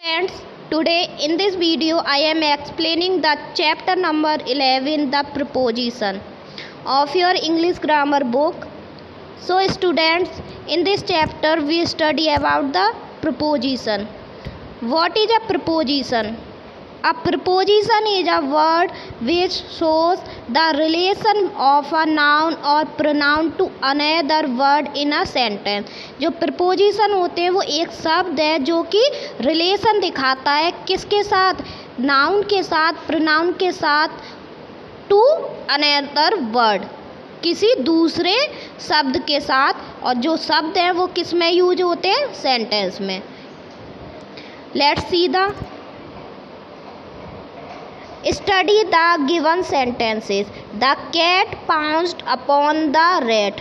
Friends, today in this video I am explaining the chapter number 11, the preposition of your English grammar book. So students, in this chapter we study about the preposition. What is a preposition? A preposition is a word which shows the relation of a noun or pronoun to another word in a sentence. जो preposition होते हैं वो एक शब्द है जो कि relation दिखाता है किसके साथ, नाउन के साथ, प्रोनाउन के साथ, टू अनदर वर्ड, किसी दूसरे शब्द के साथ, और जो शब्द हैं वो किस में यूज होते हैं, सेंटेंस में. Let's see the Study the given sentences. The cat pounced upon the rat.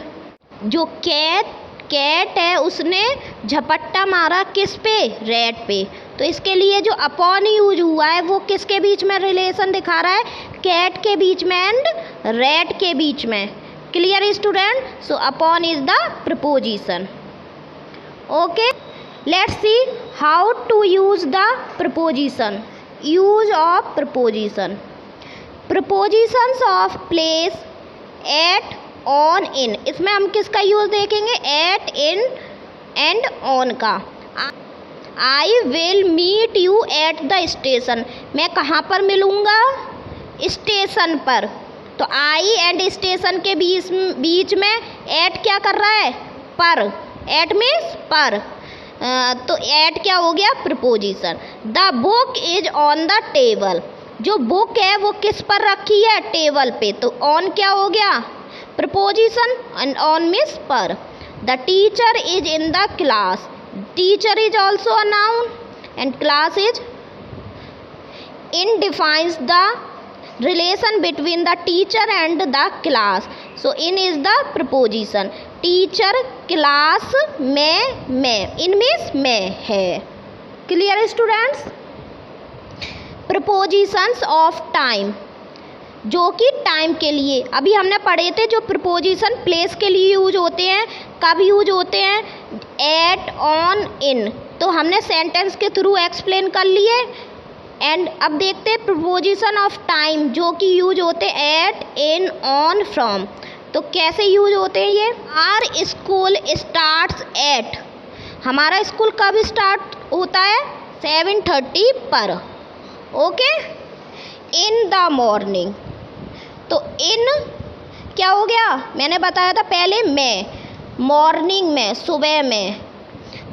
जो कैट है उसने झपट्टा मारा किस पे, रैट पे. तो इसके लिए जो अपॉन यूज हुआ है वो किसके बीच में रिलेशन दिखा रहा है, कैट के बीच में एंड रैट के बीच में. Clear student? So upon is the preposition. Okay, let's see how to use the preposition. Use of preposition. Prepositions of place, at, on, in. इसमें हम किसका यूज देखेंगे, एट, इन एंड ऑन का. I will meet you at the station. मैं कहाँ पर मिलूँगा, station पर. तो आई एंड स्टेशन के बीच में एट क्या कर रहा है, पर. एट मीन्स पर. तो एट क्या हो गया, preposition. The book is on the table. जो बुक है वो किस पर रखी है, टेबल पे. तो ऑन क्या हो गया, प्रपोजिशन, एंड ऑन मीन्स पर. The teacher is in the class. Teacher is also a noun and class is. In defines the relation between the teacher and the class. So in is the preposition. Teacher, class में, in means में है. Clear students? Prepositions of time. जो कि time के लिए, अभी हमने पढ़े थे जो प्रपोजिशन प्लेस के लिए यूज होते हैं, कब यूज होते हैं, एट, ऑन, इन. तो हमने सेंटेंस के थ्रू एक्सप्लेन कर लिए. एंड अब देखते हैं प्रपोजिशन ऑफ टाइम जो कि यूज होते हैं एट, इन, ऑन, फ्रॉम. तो कैसे यूज होते हैं ये. Our school starts at. हमारा स्कूल कब स्टार्ट होता है, 7:30 पर. ओके. In the morning. तो इन क्या हो गया, मैंने बताया था पहले में, मॉर्निंग में, सुबह में.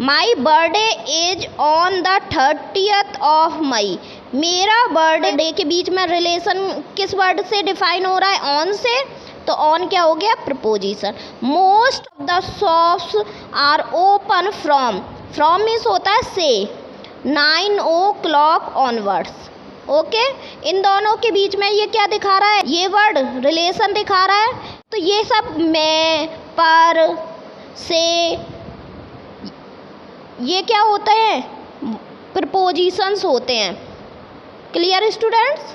My birthday is on the 30th of May. मेरा बर्थडे के बीच में रिलेशन किस वर्ड से डिफाइन हो रहा है, ऑन से. तो ऑन क्या हो गया, preposition. Most of the shops are open from means होता है से, 9 o'clock ऑनवर्ड्स. ओके. इन दोनों के बीच में ये क्या दिखा रहा है, ये वर्ड रिलेशन दिखा रहा है. तो ये सब में, पर, से, ये क्या होते हैं, प्रपोजिशंस होते हैं. Clear students?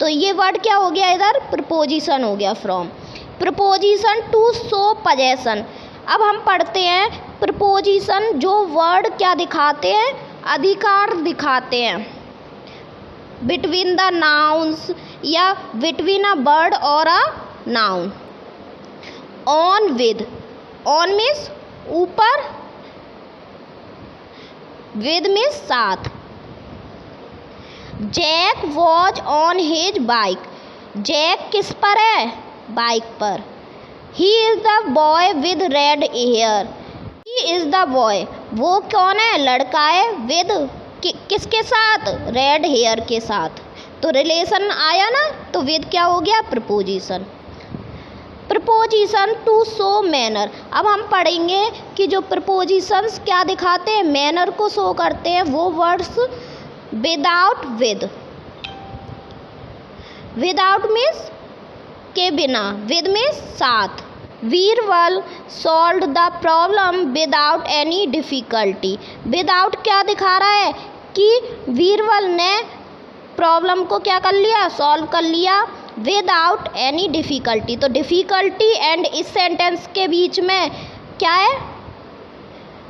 तो ये वर्ड क्या हो गया इधर, प्रपोजिशन हो गया. From, preposition to show possession. अब हम पढ़ते हैं प्रपोजिशन जो वर्ड क्या दिखाते हैं, अधिकार दिखाते हैं. बिटवीन द नाउन्स या बिटवीन अ वर्ड और a noun. On with. On means ऊपर, विद मीन्स साथ. Jack was on his bike. जैक किस पर है, बाइक पर. He is the boy with red hair. He is the boy, वो कौन है, लड़का है, विद किसके साथ, रेड हेयर के साथ. तो रिलेशन आया ना, तो विद क्या हो गया, preposition. Preposition to show manner. अब हम पढ़ेंगे कि जो प्रपोजिशंस क्या दिखाते हैं, मैनर को शो करते हैं. वो words without, with. Without means के बिना, विद मीन्स साथ. Wearable solve the problem without any difficulty. Without क्या दिखा रहा है कि वीरबल ने प्रॉब्लम को क्या कर लिया, सॉल्व कर लिया, विदाउट एनी डिफ़िकल्टी. तो डिफ़िकल्टी एंड इस सेंटेंस के बीच में क्या है,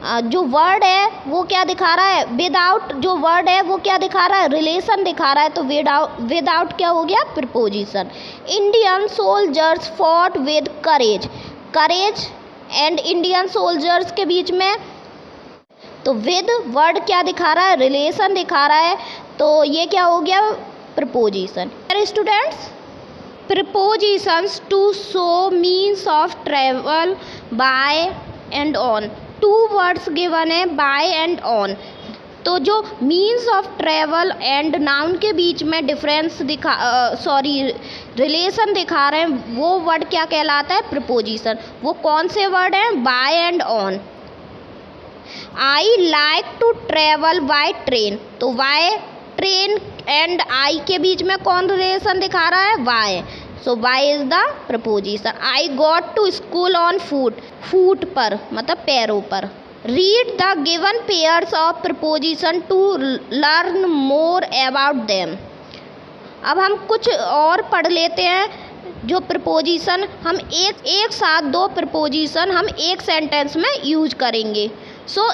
जो वर्ड है वो क्या दिखा रहा है, विदाउट जो वर्ड है वो क्या दिखा रहा है, रिलेशन दिखा रहा है, तो विदाउट क्या हो गया, preposition. Indian soldiers fought with courage, courage and Indian soldiers के बीच में तो विद वर्ड क्या दिखा रहा है, रिलेशन दिखा रहा है, तो ये क्या हो गया, preposition. Students, prepositions to show means of travel by and on, two words given है बाय एंड ऑन, तो जो means of travel and noun के बीच में डिफरेंस रिलेशन दिखा रहे हैं वो वर्ड क्या कहलाता है, प्रीपोजिशन। वो कौन से वर्ड हैं, by and on. I like to travel by train, तो बाय ट्रेन एंड आई के बीच में कौन रिलेशन दिखा रहा है, by, so by is the preposition. I got to school on foot, foot पर मतलब पैरों पर। Read the given pairs of preposition to learn more about them. अब हम कुछ और पढ़ लेते हैं जो प्रपोजिशन हम एक साथ दो प्रपोजिशन हम एक सेंटेंस में यूज करेंगे। सो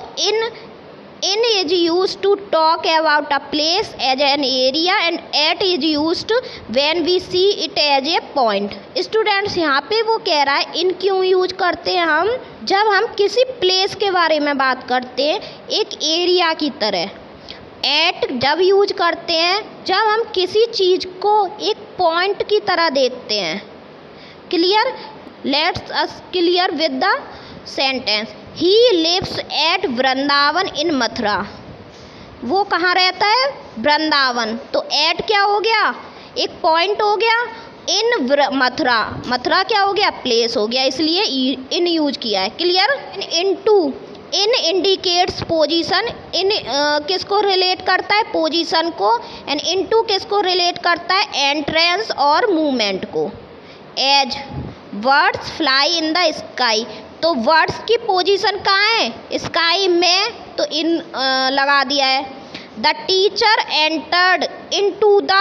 in is used to talk about a place as an area and at is used when we see it as a point। Students, यहाँ पे वो कह रहा है इन क्यों यूज करते हैं हम, जब हम किसी प्लेस के बारे में बात करते हैं एक एरिया की तरह। एट जब यूज करते हैं जब हम किसी चीज़ को एक पॉइंट की तरह देखते हैं। Clear, let's us clear with the sentence. He lives at Vrindavan in Mathura, वो कहाँ रहता है, वृंदावन, तो एट क्या हो गया, एक पॉइंट हो गया। इन मथुरा, मथुरा क्या हो गया, प्लेस हो गया, इसलिए इन यूज किया है। Clear. In to, in indicates position, in किसको रिलेट करता है, पोजीशन को, एंड इन टू किसको रिलेट करता है, एंट्रेंस और मूवमेंट को। As words fly in the sky, तो वर्ड्स की पोजीशन कहाँ है, स्काई में, तो इन लगा दिया है। The teacher entered into the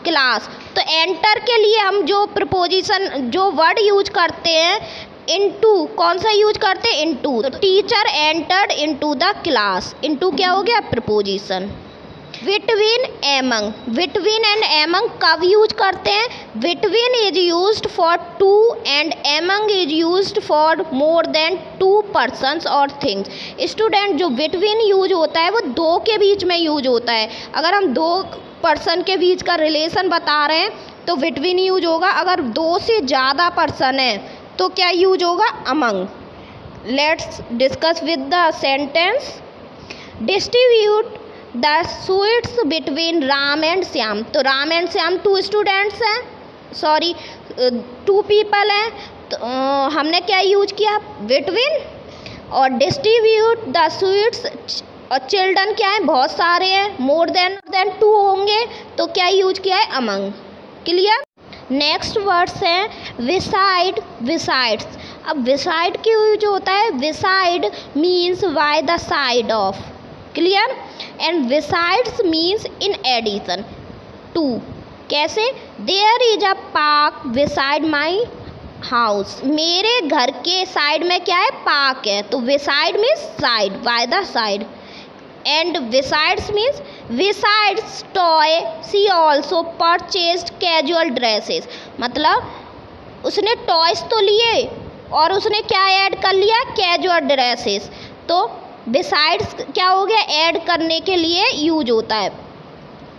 class, तो एंटर के लिए हम जो प्रपोजिशन जो वर्ड यूज करते हैं इनटू, कौन सा यूज करते हैं, इनटू, तो teacher entered into the class, into क्या हो गया, preposition. Between among, between and among कब यूज करते हैं, between is used for two and among is used for more than two persons और थिंग्स। स्टूडेंट, जो बिटवीन यूज होता है वो दो के बीच में यूज होता है। अगर हम दो पर्सन के बीच का रिलेशन बता रहे हैं तो बिटवीन यूज होगा, अगर दो से ज़्यादा पर्सन है तो क्या यूज होगा, among. Let's discuss with the sentence. Distribute the sweets between Ram and Shyam, तो Ram and Shyam two students हैं, सॉरी टू पीपल हैं, तो हमने क्या यूज किया, बिटवीन। और डिस्ट्रीब्यूट द स्वीट्स, और चिल्ड्रन क्या है, बहुत सारे हैं, मोर देन टू होंगे, तो क्या यूज किया है, अमंग। क्लियर। नेक्स्ट वर्ड्स हैं विसाइड, विसाइड्स। अब विसाइड क्यों यूज होता है, beside means by the side of. Clear. And besides means in addition to. कैसे, there is a park beside my house, मेरे घर के साइड में क्या है, पार्क है, तो beside means side, by the side. And besides means besides toy she also purchased casual dresses, मतलब उसने टॉयस तो लिए और उसने क्या ऐड कर लिया, कैजुअल ड्रेसेस, तो बिसाइड्स क्या हो गया, ऐड करने के लिए यूज होता है।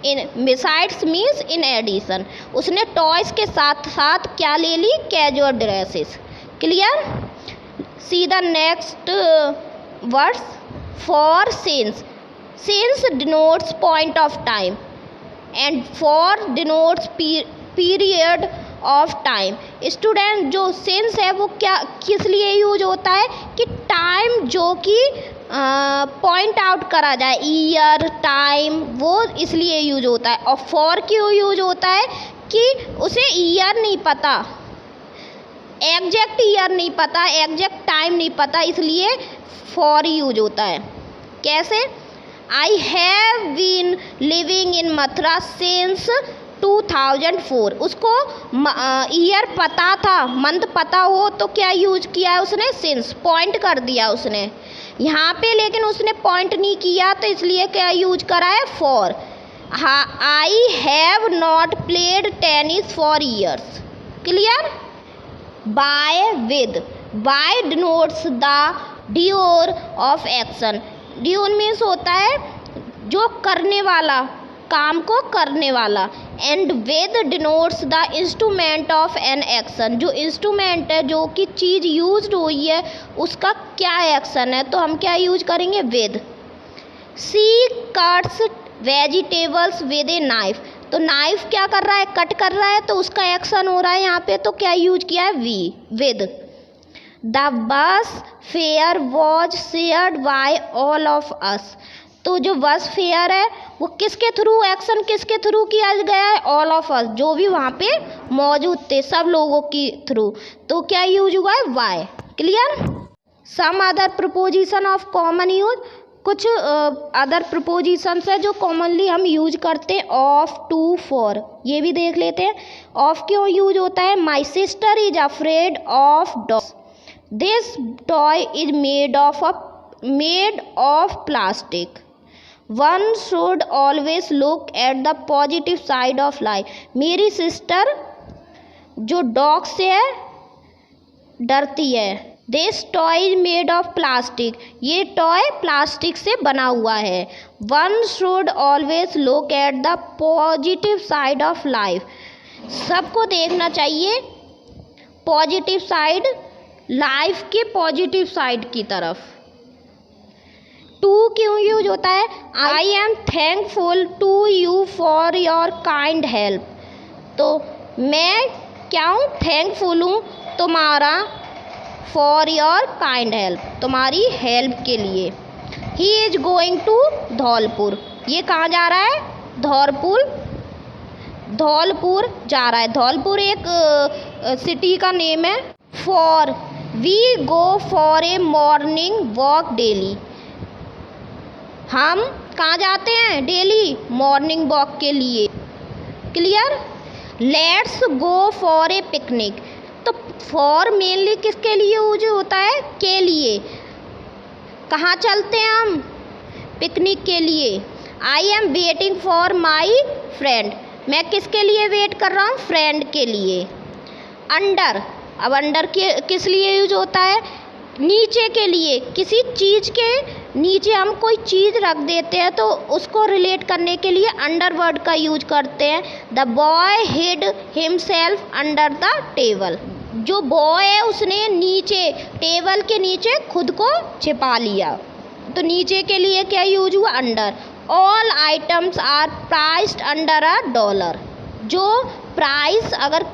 In besides means in addition, उसने टॉयस के साथ साथ क्या ले ली, casual dresses. Clear. See the next words. For since, since denotes point of time and for denotes period of time. Student, जो सिंस है वो क्या किस लिए यूज होता है, कि टाइम जो कि पॉइंट आउट करा जाए, ईयर, टाइम, वो इसलिए यूज होता है। और फॉर क्यों यूज होता है, कि उसे ईयर नहीं पता, एग्जैक्ट ईयर नहीं पता, एग्जैक्ट टाइम नहीं पता, इसलिए फॉर यूज होता है। कैसे, I have been living in Mathura since 2004, उसको ईयर पता था, मंथ पता हो तो क्या यूज किया है उसने, सिंस, पॉइंट कर दिया उसने। यहाँ पे लेकिन उसने पॉइंट नहीं किया, तो इसलिए क्या यूज करा है, for. I have not played tennis for years. Clear. By with, by denotes the doer of action. Doer means होता है जो करने वाला, काम को करने वाला। And with denotes the instrument of an action, जो इंस्ट्रूमेंट है, जो कि चीज़ यूज हुई है, उसका क्या एक्शन है, तो हम क्या यूज करेंगे, with. She cuts vegetables with a knife, तो नाइफ क्या कर रहा है, कट कर रहा है, तो उसका एक्शन हो रहा है यहाँ पे, तो क्या यूज किया है, वी, with. The bus fare was shared by all of us, तो जो बस फेयर है वो किसके थ्रू, एक्शन किसके थ्रू किया गया है, ऑल ऑफ अस, जो भी वहाँ पे मौजूद थे सब लोगों की थ्रू, तो क्या यूज हुआ है, by. Clear. Some other preposition of common use, कुछ अदर प्रपोजिशंस है जो कॉमनली हम यूज करते हैं, ऑफ, टू, फॉर, ये भी देख लेते हैं। ऑफ क्यों यूज होता है, my sister is afraid of dogs, this toy is made of plastic, one should always look at the positive side of life, मेरी सिस्टर जो डॉग से है डरती है। This toy is made of plastic, ये toy plastic से बना हुआ है। One should always look at the positive side of life, सबको देखना चाहिए पॉजिटिव साइड, लाइफ के पॉजिटिव साइड की तरफ। टू क्यों यूज होता है, I am thankful to you for your kind help, तो मैं क्या हूँ, थैंकफुल हूँ तुम्हारा, फॉर योर काइंड हेल्प, तुम्हारी हेल्प के लिए। He is going to Dholpur, ये कहाँ जा रहा है, धौलपुर जा रहा है। धौलपुर एक सिटी का नेम है। For, we go for a morning walk daily, हम कहाँ जाते हैं, डेली मॉर्निंग वॉक के लिए। Clear. Let's go for a picnic, तो फॉर मेनली किसके लिए यूज होता है, के लिए, कहाँ चलते हैं हम, पिकनिक के लिए। I am waiting for my friend, मैं किसके लिए वेट कर रहा हूँ, फ्रेंड के लिए। अंडर, अब अंडर किस लिए यूज होता है, नीचे के लिए, किसी चीज़ के नीचे हम कोई चीज़ रख देते हैं तो उसको रिलेट करने के लिए अंडर वर्ड का यूज करते हैं। The boy hid himself under the table, जो बॉय है उसने नीचे, टेबल के नीचे खुद को छिपा लिया, तो नीचे के लिए क्या यूज हुआ, under. All items are priced under $1, जो प्राइस, अगर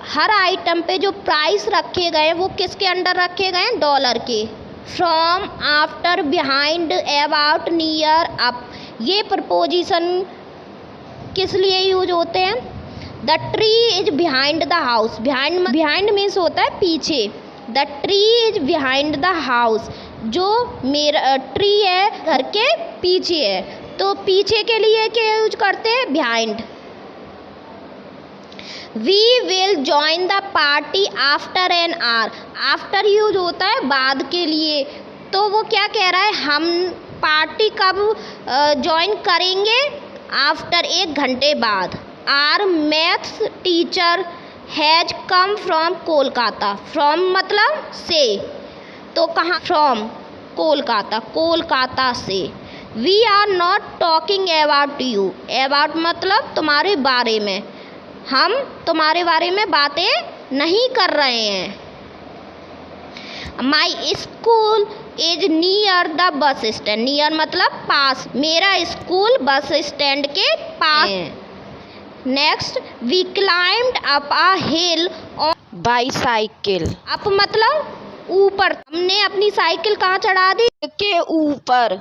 हर आइटम पे जो प्राइस रखे गए वो किसके अंडर रखे गए, $1 के। From, after, behind, about, near, up, ये प्रपोजिशन किस लिए यूज होते हैं, the tree is behind the house, behind means होता है पीछे, the tree is behind the house, जो मेरा ट्री है घर के पीछे है, तो पीछे के लिए क्या यूज करते हैं, behind. We will join the party after an hour, after use होता है बाद के लिए, तो वो क्या कह रहा है, हम पार्टी कब ज्वाइन करेंगे, आफ्टर, 1 घंटे बाद। Our maths teacher has come from Kolkata, from मतलब से, तो कहाँ, फ्रॉम कोलकाता, कोलकाता से। We are not talking about you, about मतलब तुम्हारे बारे में, हम तुम्हारे बारे में बातें नहीं कर रहे हैं। My school is near the bus stand, near मतलब पास, मेरा स्कूल बस स्टैंड के पास है। Next, we climbed up a hill on bicycle, up मतलब ऊपर, हमने अपनी साइकिल कहाँ चढ़ा दी, के ऊपर।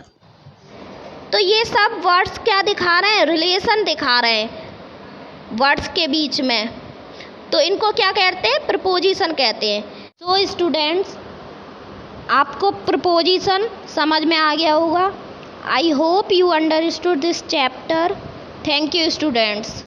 तो ये सब वर्ड्स क्या दिखा रहे हैं, रिलेशन दिखा रहे हैं वर्ड्स के बीच में, तो इनको क्या कहते हैं, प्रपोजिशन कहते हैं। तो स्टूडेंट्स, आपको प्रपोजिशन समझ में आ गया होगा। I hope you understood this chapter. Thank you students.